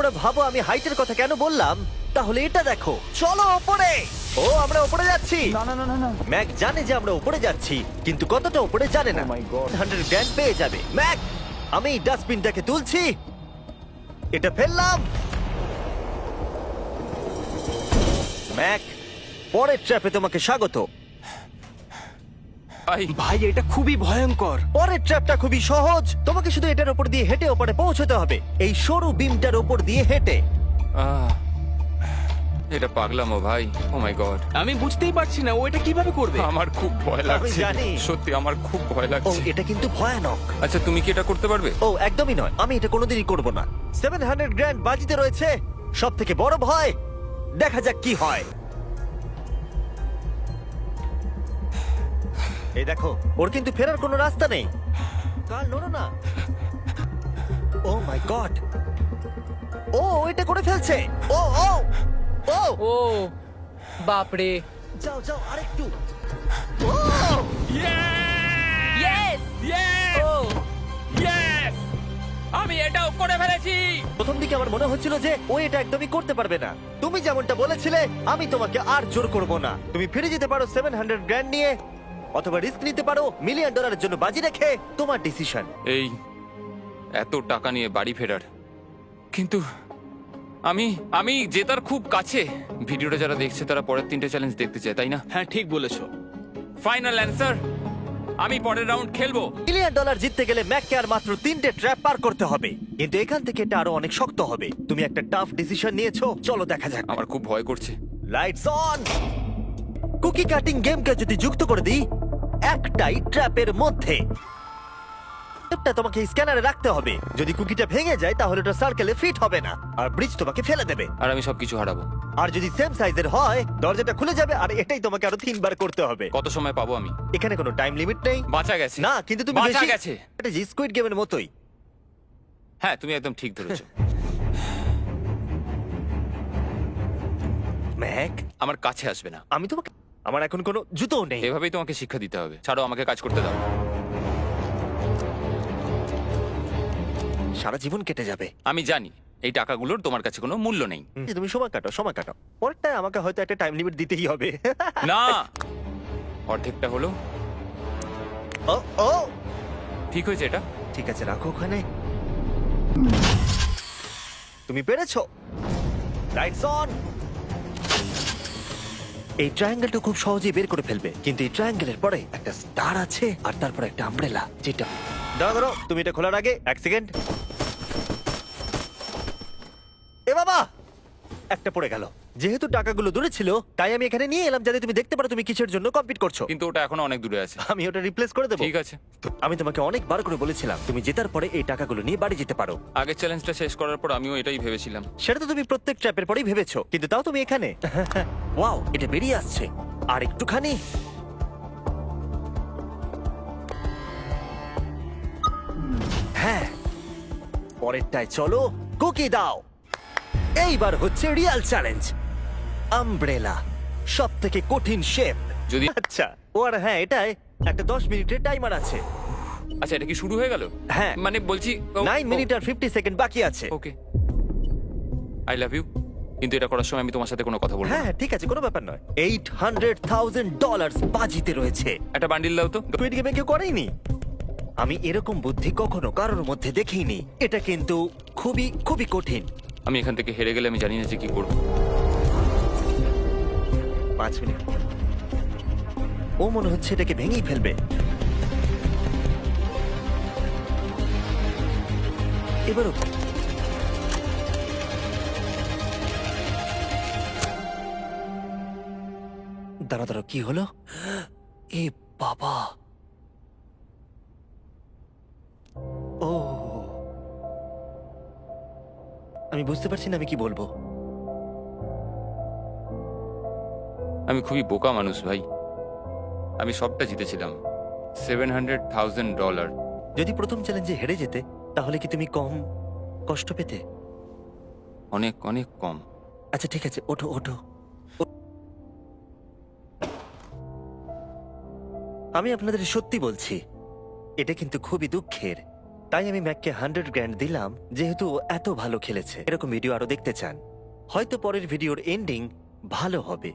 তোমরা ভাবো আমি হাইটের কথা কেন বললাম, তাহলে এটা দেখো, চলো ওপরে। ও আমরা ওপরে যাচ্ছি। না না না না না ম্যাক জানে যে আমরা উপরে যাচ্ছি, কিন্তু কতটা উপরে জানে না। Oh my God. 100 গ্র্যান্ড পেয়ে যাবে। ম্যাক, আমি ডাস্টবিনটাকে তুলছি, এটা ফেললাম। ম্যাক, পরের ট্র্যাপে তোমাকে স্বাগত। ভাই এটা খুবই ভয়ঙ্কর। পরের ট্র্যাপটা খুবই সহজ, তোমাকে শুধু এটার উপর দিয়ে হেঁটে ওপরে পৌঁছতে হবে, এই সরু বিমটার উপর দিয়ে হেঁটে। এটা পাগলামো ভাই, ও মাই গড। আমি বুঝতেই পারছি না ও এটা কিভাবে করবে। আমার খুব ভয় লাগছে, জানি। সত্যি আমার খুব ভয় ও লাগছে। এটা কিন্তু ভয়ানক। আচ্ছা তুমি কি এটা করতে পারবে? ও একদমই নয়, আমি এটা কোনোদিনই করব না। 700 গ্র্যান্ড বাজিতে রয়েছে, সব থেকে বড় ভয়। দেখা যাক কি হয়। এই দেখো, ওর কিন্তু ফেরার কোনো রাস্তা নেই। কাল নড়ো না। ও মাই গড, ও এটা করে ফেলছে। ও ও ও ও বাপরে। যাও যাও আরেকটু। ও ইয়েস ও আমি এটাও করে ফেলেছি। প্রথম দিকে আমার মনে হচ্ছিল যে ও এটা একদমই করতে পারবে না। তুমি যেমনটা বলেছিলে, আমি তোমাকে আর জোর করব না। তুমি ফিরে যেতে পারো 700 গ্র্যান্ড নিয়ে, অথবা রিস্ক নিতে পারো $1,000,000 জন্য বাজি রেখে। তোমার ডিসিশন। এই এত টাকা নিয়ে বাড়ি ফেরার, কিন্তু আমি আমি জেতার খুব কাছে। ভিডিওটা যারা দেখছে তারা পরের 3টে চ্যালেঞ্জ দেখতে চায়, তাই না? হ্যাঁ ঠিক বলেছো। ফাইনাল অ্যান্সার, আমি পরের রাউন্ড খেলবো। $1,000,000 জিততে গেলে ম্যাককে আর মাত্র 3টে ট্র্যাপ পার করতে হবে, কিন্তু এখান থেকে এটা আরো অনেক শক্ত হবে। তুমি একটা টাফ ডিসিশন নিয়েছো, চলো দেখা যাক। আমার খুব ভয় করছে। Lights on. কুকি কাটিং গেমকে যদি যুক্ত করে দিই একটাই ট্র্যাপের মধ্যে, ট্র্যাপটা তোমাকে স্ক্যানারে রাখতে হবে। যদি কুকিটা ভেঙে যায় তাহলে ওটা সার্কেলে ফিট হবে না, আর ব্রিজ তোমাকে ফেলে দেবে। আর আমি সবকিছু হারাবো। আর যদি সেম সাইজের হয় দরজাটা খুলে যাবে, আর এটাই তোমাকে আরো 3বার করতে হবে। কত সময় পাবো আমি? এখানে কোনো টাইম লিমিট নেই। বাঁচা গেছে। না, কিন্তু তুমি বাঁচা বেশি গেছে। এটা যে স্কুইড গেমের মতোই। হ্যাঁ তুমি একদম ঠিক ধরেছো। ম্যাক, আমার কাছে আসবে না। আমি তোমাকে, আমার এখন কোনো জুতোও নেই। এভাবেই তোমাকে শিক্ষা দিতে হবে। ছাড়ো, আমাকে কাজ করতে দাও। সারা জীবন কেটে যাবে। আমি জানি এই টাকাগুলোর তোমার কাছে কোনো মূল্য নেই। তুমি সময় কাটো, সময় কাটো। পরেরটায় আমাকে হয়তো একটা টাইম লিমিট দিতেই হবে। না, অর্ধেকটা হলো। ও ও ঠিক হয়েছে এটা। ঠিক আছে, রাখো ওখানে। তুমি পেরেছো। Lights on. এই ট্রায়াঙ্গেলটা খুব সহজেই বের করে ফেলবে, কিন্তু এই ট্রায়াঙ্গেলের পরে একটা স্টার আছে, আর তারপর একটা আমব্রেলা, যেটা দাঁড়া দাঁড়াও, তুমি এটা খোলার আগে 1 সেকেন্ড। এ বাবা, একটা পড়ে গেল। যেহেতু টাকাগুলো দূরে ছিল, তাই আমি এখানে নিয়ে এলাম যাতে তুমি দেখতে পারো তুমি কিসের জন্য কম্পিট করছো। কিন্তু ওটা এখনো অনেক দূরে আছে। আমি ওটা রিপ্লেস করে দেবো। ঠিক আছে। আমি তোমাকে অনেকবার করে বলেছিলাম তুমি জেতার পরে এই টাকাগুলো নিয়ে বাড়ি যেতে পারো। আগের চ্যালেঞ্জটা শেষ করার পর আমিও এটাই ভেবেছিলাম। সেটা তো তুমি প্রত্যেক ট্র্যাপের পরেই ভেবেছো, কিন্তু তাও তুমি এখানে। ওয়াও, এটা বেরিয়ে আসছে। আর একটুখানি। হ্যাঁ, পরেরটায় চলো, কুকি দাও। এইবার হচ্ছে রিয়েল চ্যালেঞ্জ, আমব্রেলা, সব থেকে কঠিন শেপ। যদি আচ্ছা, ও আর হ্যাঁ, এটায় একটা 10 মিনিটের টাইমার আছে। আচ্ছা, এটা কি শুরু হয়ে গেল? হ্যাঁ। মানে বলছি 9 মিনিট আর 50 সেকেন্ড বাকি আছে। ওকে, আই লাভ ইউ। কিন্তু এটা করার সময় আমি তোমার সাথে কোনো কথা বলবো না। হ্যাঁ ঠিক আছে, কোনো ব্যাপার নয়। $800,000 বাজিতে রয়েছে। একটা বান্ডিল দাও তো। স্কুইড গেমে কেউ করেনি। আমি এরকম বুদ্ধি কখনো কারোর মধ্যে দেখিনি। এটা কিন্তু খুবই খুবই কঠিন। আমি এখান থেকে হেরে গেলে আমি জানি না যে কি করবো। 5 মিনিট। ও মনে হচ্ছে এটাকে ভেঙেই ফেলবে। এবারও দাঁড়া দাঁড়া, কি হলো? এ বাবা, ও আমি বুঝতে পারছি না আমি কি বলবো। আমি খুবই বোকা মানুষ ভাই। আমি সবটা জিতেছিলাম, $700,000। যদি প্রথম চ্যালেঞ্জে হেরে যেতে তাহলে কি তুমি কম কষ্ট পেতে? অনেক অনেক কম। আচ্ছা ঠিক আছে, ওঠো ওঠো। আমি আপনাদের সত্যি বলছি, এটা কিন্তু খুবই দুঃখের, তাই আমি ম্যাককে 100 গ্র্যান্ড দিলাম, যেহেতু ও এত ভালো খেলেছে। এরকম ভিডিও আরো দেখতে চান, হয়তো পরের ভিডিওর এন্ডিং ভালো হবে।